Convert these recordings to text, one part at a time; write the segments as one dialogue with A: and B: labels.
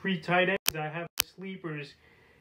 A: three tight ends I have sleepers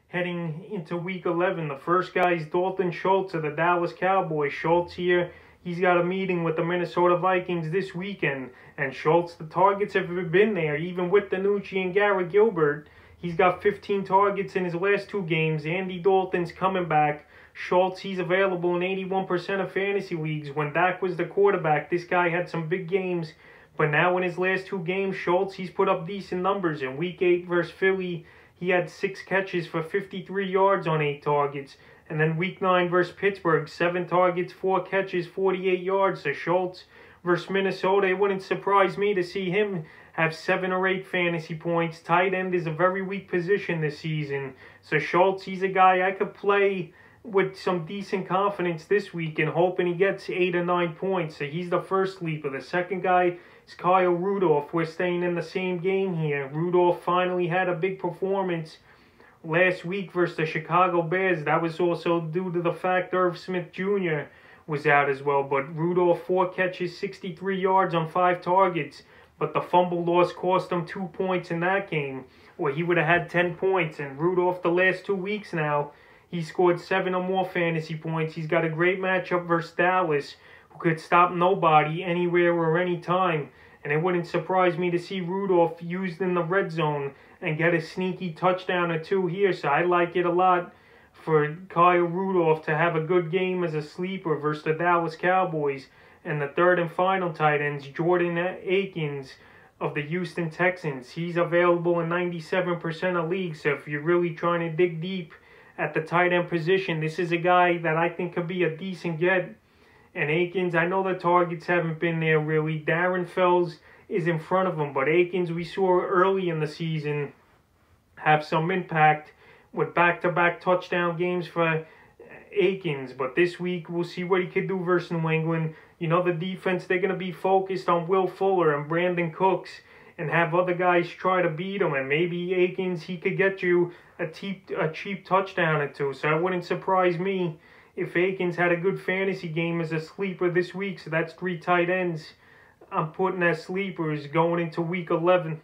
A: heading into week 11. The first guy is Dalton Schultz of the Dallas Cowboys. Schultz here, he's got a meeting with the Minnesota Vikings this weekend. And Schultz, the targets have been there, even with Danucci and Garrett Gilbert. He's got 15 targets in his last 2 games. Andy Dalton's coming back. Schultz, he's available in 81% of fantasy leagues. When Dak was the quarterback, this guy had some big games. But now in his last 2 games, Schultz, he's put up decent numbers. In Week 8 versus Philly, he had 6 catches for 53 yards on 8 targets. And then Week 9 versus Pittsburgh, 7 targets, 4 catches, 48 yards. So Schultz versus Minnesota, it wouldn't surprise me to see him have 7 or 8 fantasy points. Tight end is a very weak position this season. So Schultz, he's a guy I could play with some decent confidence this week and hoping he gets 8 or 9 points. So he's the first sleeper. The second guy is Kyle Rudolph. We're staying in the same game here. Rudolph finally had a big performance last week versus the Chicago Bears. That was also due to the fact Irv Smith Jr. was out as well. But Rudolph, 4 catches, 63 yards on 5 targets. But the fumble loss cost him 2 points in that game, where he would have had 10 points. And Rudolph, the last 2 weeks now, he scored 7 or more fantasy points. He's got a great matchup versus Dallas, who could stop nobody anywhere or anytime. And it wouldn't surprise me to see Rudolph used in the red zone and get a sneaky touchdown or 2 here. So I like it a lot for Kyle Rudolph to have a good game as a sleeper versus the Dallas Cowboys. And the third and final tight ends, Jordan Akins of the Houston Texans. He's available in 97% of leagues. So if you're really trying to dig deep at the tight end position, this is a guy that I think could be a decent get. And Akins, I know the targets haven't been there really. Darren Fells is in front of him, but Akins, we saw early in the season, have some impact with back-to-back touchdown games for Akins. But this week, we'll see what he could do versus New England. You know, the defense, they're going to be focused on Will Fuller and Brandon Cooks and have other guys try to beat him. And maybe Akins, he could get you a cheap touchdown or 2. So it wouldn't surprise me if Akins had a good fantasy game as a sleeper this week. So that's 3 tight ends I'm putting as sleepers going into week 11.